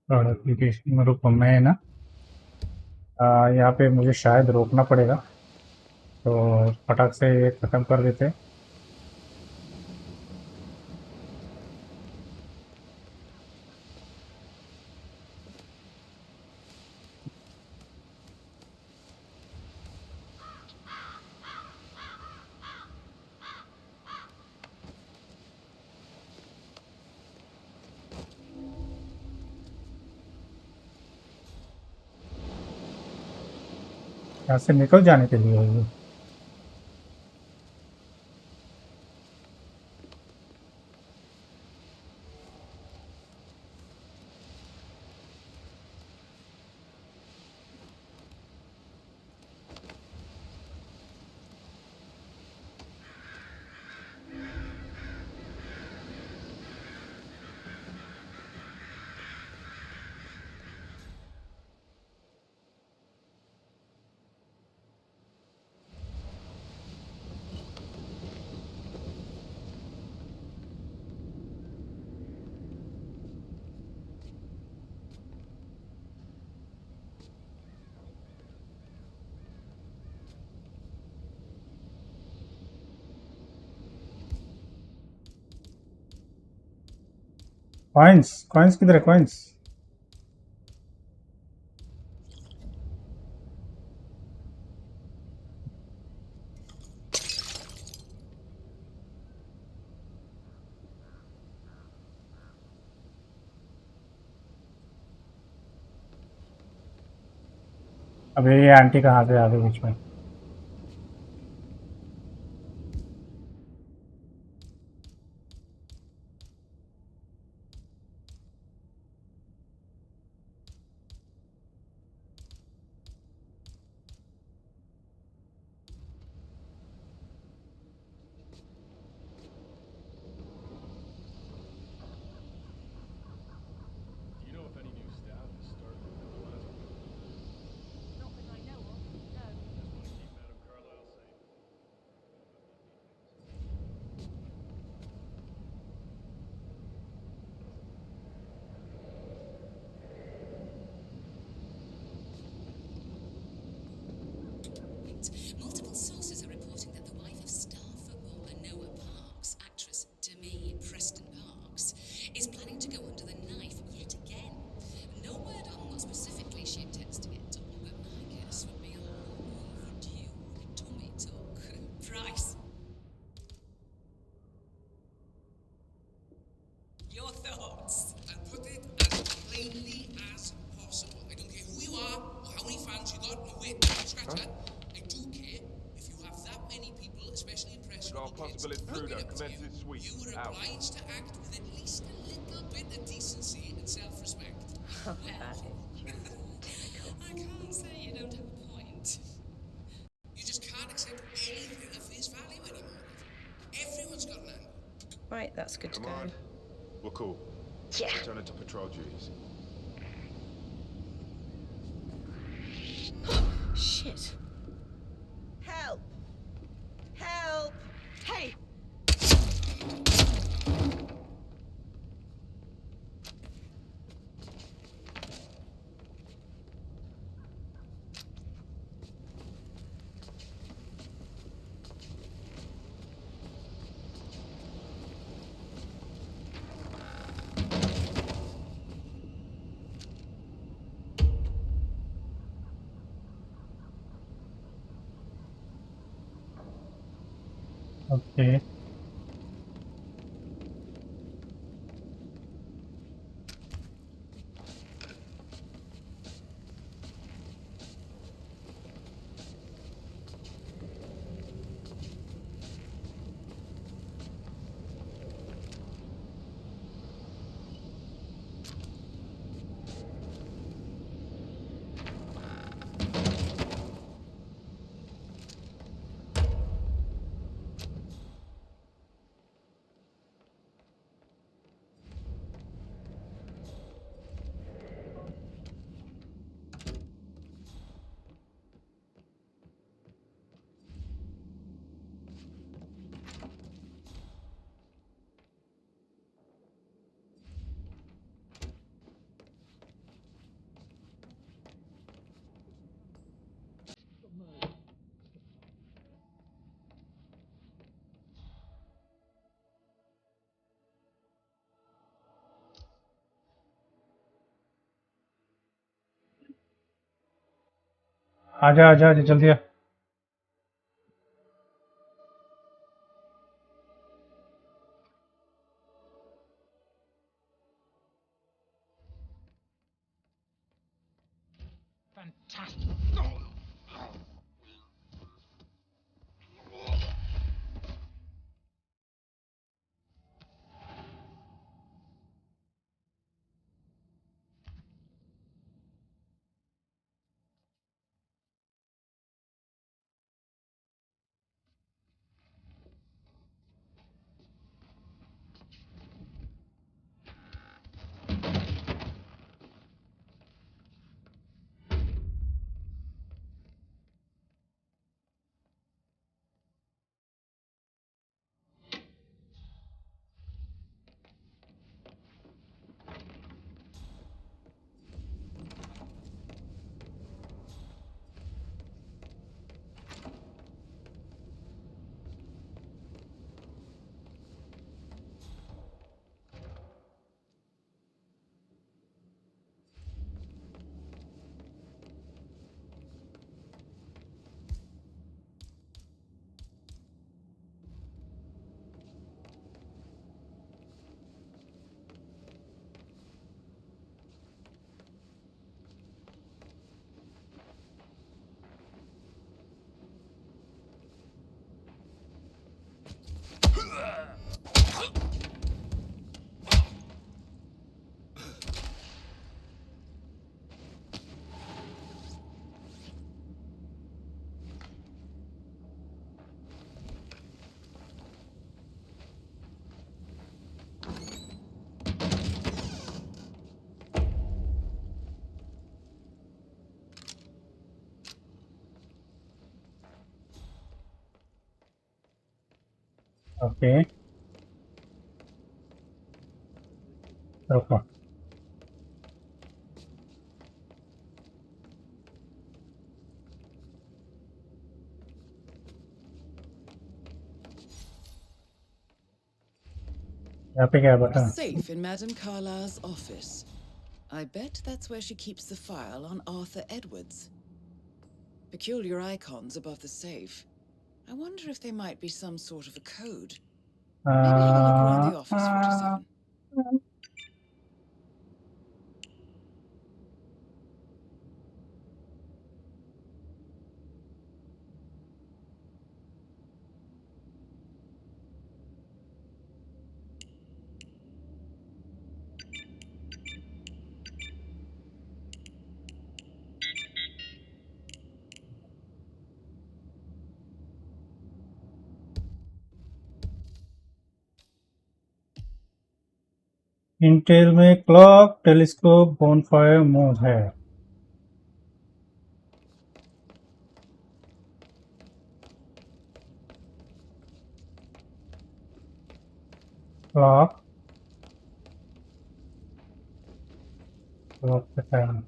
और एप्लीकेशन में रुको, मैं ना यहाँ पे मुझे शायद रोकना पड़ेगा, तो फटाक से ये ख़त्म कर देते हैं। यहाँ से निकल जाने के लिए है ये। कॉइन्स, कॉइन्स किधर है? कॉइन्स अबे ये आंटी कहाँ से आ गई बीच में? Do you know if any new staff has started at the plaza? Not that I know of, no. Just want to keep Madame Carlyle safe. Multiple sources are reporting that the wife of star footballer Noah Parks, actress Demi Preston Parks, is planning to go under the knife yet again. No word on what specifically she intends to get done, but my guess would be a long overdue tummy tuck. Price. Your thoughts? I'll put it as plainly as possible. I don't care who you are or how many fans you got. No, wait, scratch that. I do care if you have that many people, especially impressionable Got a possible kids, looking intruder. up to Commence you. this suite. You were Out. obliged to act with at least a little bit of decency and self-respect. Oh, Well, that is just typical. I can't say you don't have a point. You just can't accept anything at face value anymore. Everyone's got an angle. Right, that's good to Come go. on. We're cool. Yeah. Return it to patrol duties. Shit. Help! Help! Hey! Okay. आजा आजा आजा जल्दी आ। Fantastic. Okay रुको यहाँ पे क्या A बता safe in Madame Carlyle's office. I bet that's where she keeps the file on Arthur Edwards. Peculiar icons above the safe. I wonder if they might be some sort of a code. Maybe have a look around the office, 47. Intel में clock telescope bonfire mode है clock clock time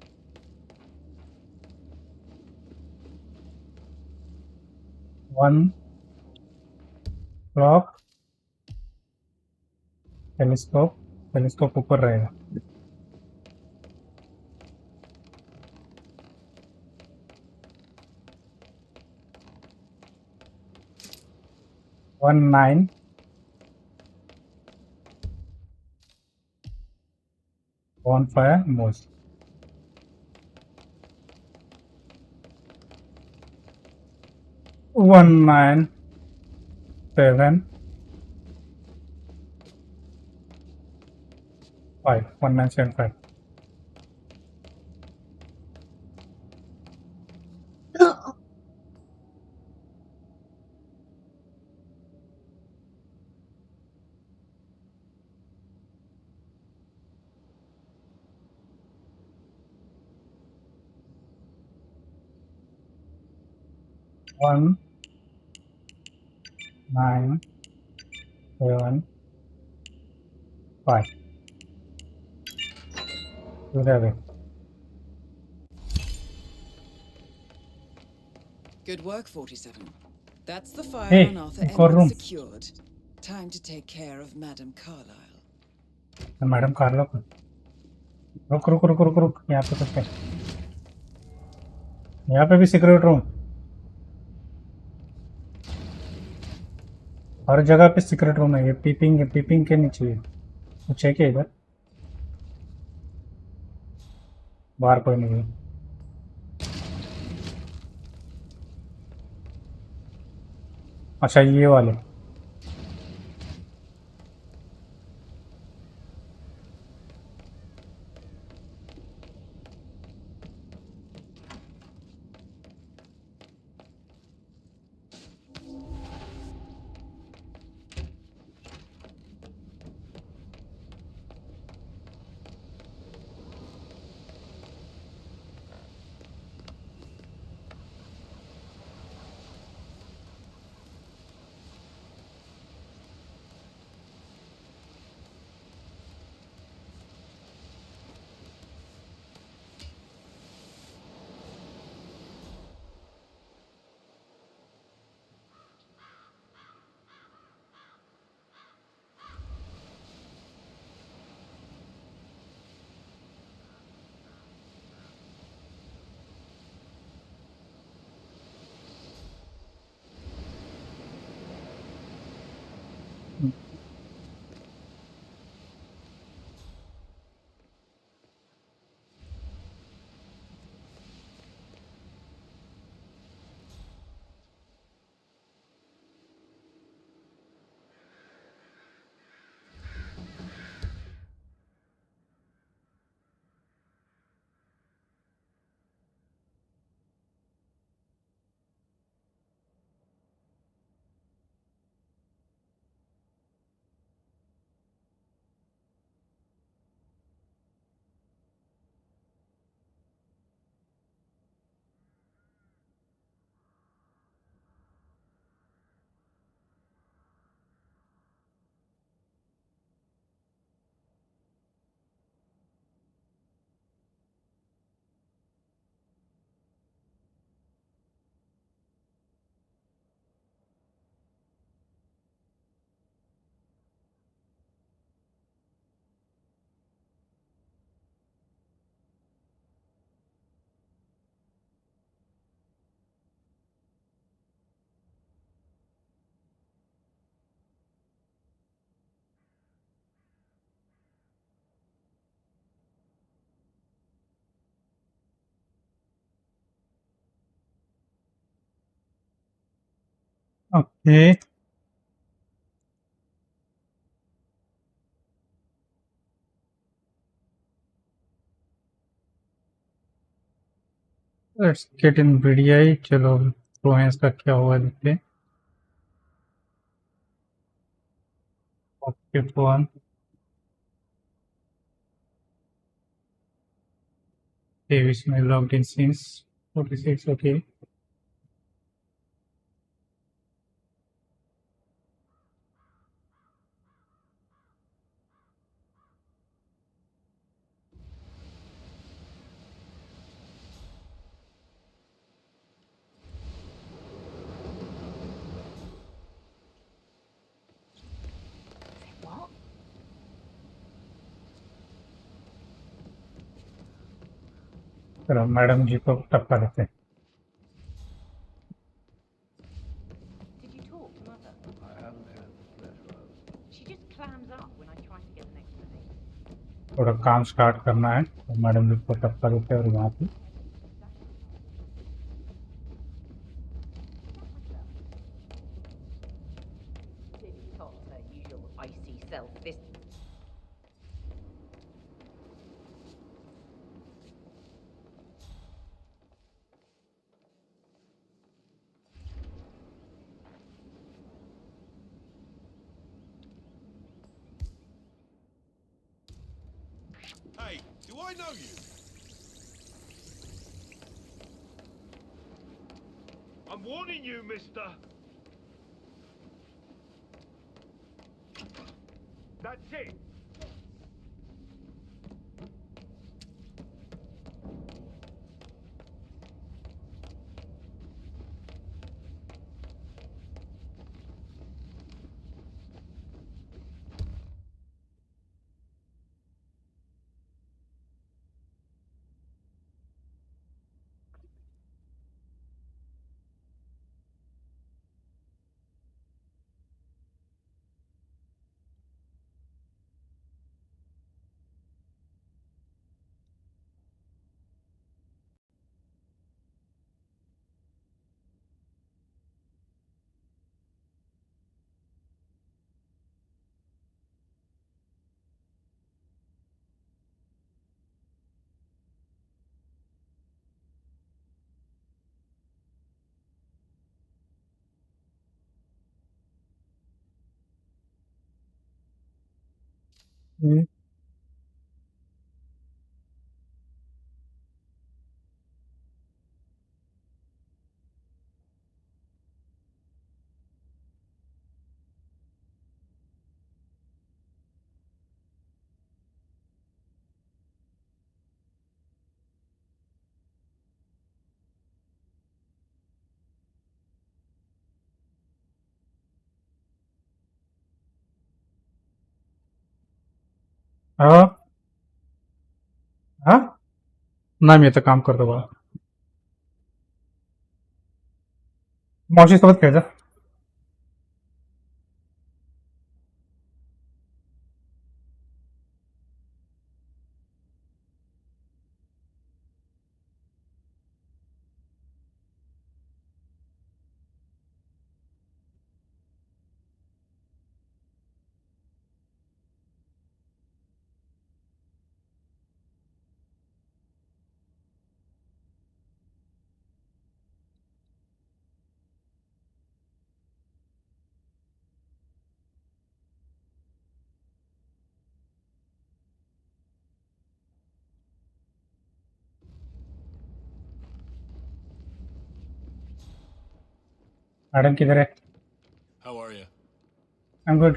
1 clock telescope telescope ऊपर रहेगा 1 9 bonfire mode 1 9 7 5 1 9 7 5 1 9 7 5 11 Good work, 47. That's the file hey on Arthur एक और Edwards room secured. Time to take care of Madame Carlyle. Madam Carlo रुक रुक रुक रुक रुक यहाँ पे कुछ है यहाँ पे भी सीक्रेट रूम हर जगह पे सीक्रेट रूम है ये पीपिंग के नीचे है कुछ है क्या इधर बाहर कोई नहीं है अच्छा ये वाले Okay. Let's get in VDI. चलो तो है इसका क्या हुआ देखते हैं. Okay, one. Davis may logged in since 46. Okay. What? चलो मैडम जी को टपका देते हैं. Did you talk to Mother? I haven't had the pleasure of. She just clams up when I try to get an explanation. थोड़ा काम start करना है तो मैडम जी को टपका देते हैं और वहाँ पे Clearly Tom's her usual icy self this. Hey, do I know you? I'm warning you, mister! That's it! हाँ हाँ नाही मी आता काम करतो बघा. मावशीसोबत खेळ जा. मैडम किधर है? How are you? I'm good.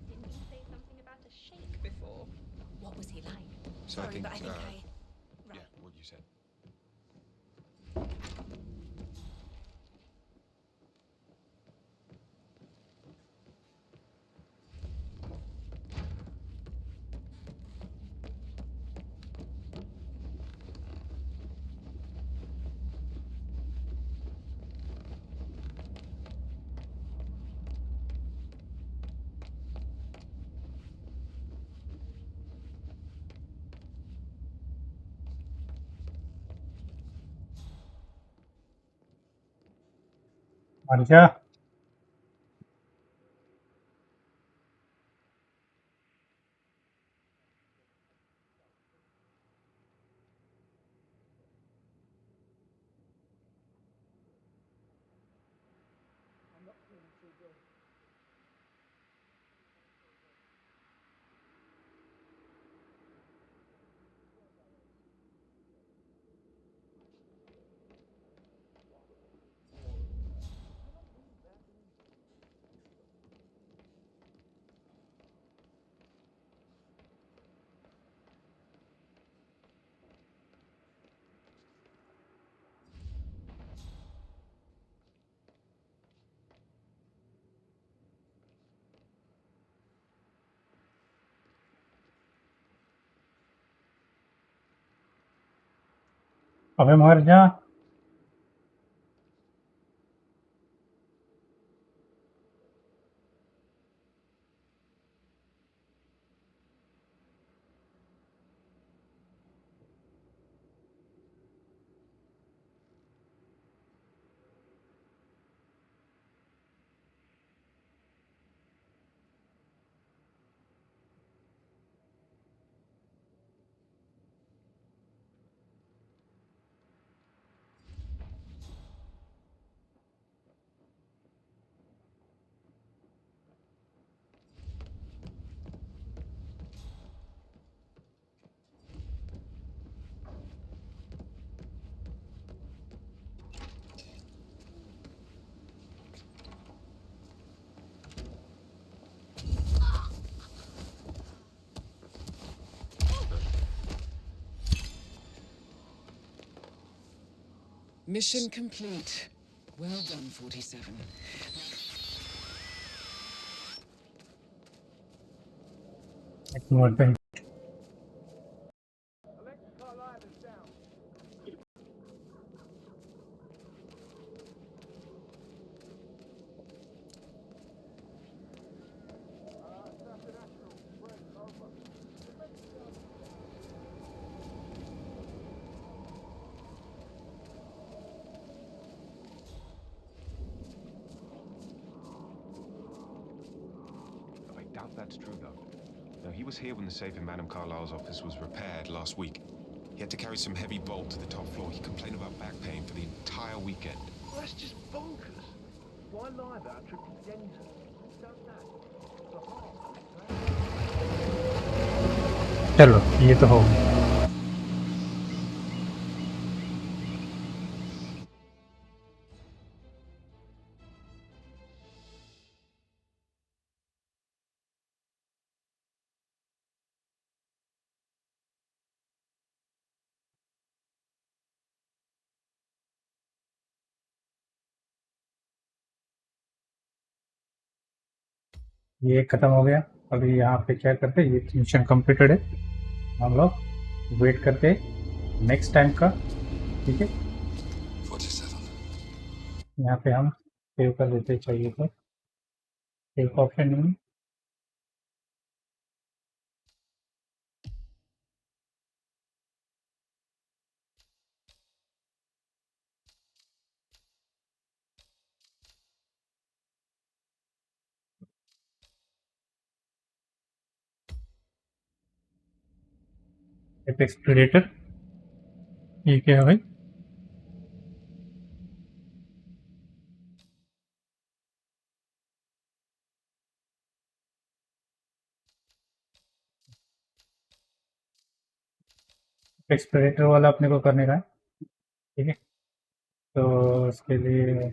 Didn't you say something about a sheik before? What was he like? So Sorry, but I think Yeah, what you said. मर जा। अबे मर जा। Mission complete. Well done, 47. Ignore the I doubt that's true, though. No, he was here when the safe in Madame Carlyle's office was repaired last week. He had to carry some heavy bolt to the top floor. He complained about back pain for the entire weekend. Well, that's just bonkers. Why lie about a trip to Denton? Who's done that? For half. चलो ये तो हो गया। ये खत्म हो गया। अभी यहाँ पे क्या करते हैं, ये मिशन कंप्लीटेड है। हम लोग वेट करते नेक्स्ट टाइम का। ठीक है, 47. यहाँ पे हम सेव कर देते चाहिए तो। सेव ऑप्शन नहीं है। एपेक्स प्रेडेटर, ये क्या है भाई? एपेक्स प्रेडेटर वाला अपने को करने का है। ठीक है, तो उसके लिए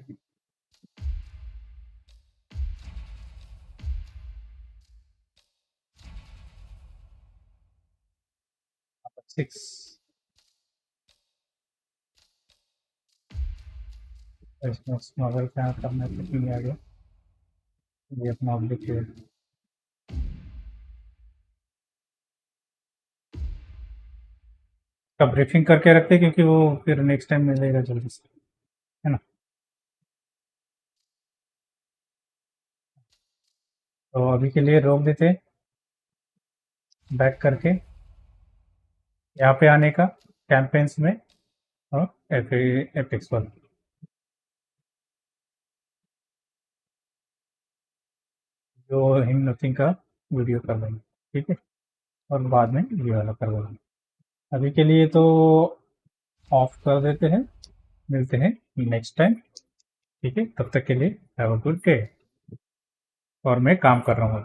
6 इसमें स्मगल क्या करना है, कुछ नहीं आ गया। ये अपना ऑब्जेक्ट है। का ब्रीफिंग करके रखते क्योंकि वो फिर नेक्स्ट टाइम मिलेगा जल्दी से, है ना। तो अभी के लिए रोक देते, बैक करके यहाँ पे आने का कैंपेन्स में और एपेक्स पर। जो हिम नथिंग का वीडियो कर लेंगे, ठीक है, और बाद में ये वाला कर लेंगे। अभी के लिए तो ऑफ कर देते हैं, मिलते हैं नेक्स्ट टाइम, ठीक है, तब तक के लिए हैव अ गुड डे। और मैं काम कर रहा हूँ।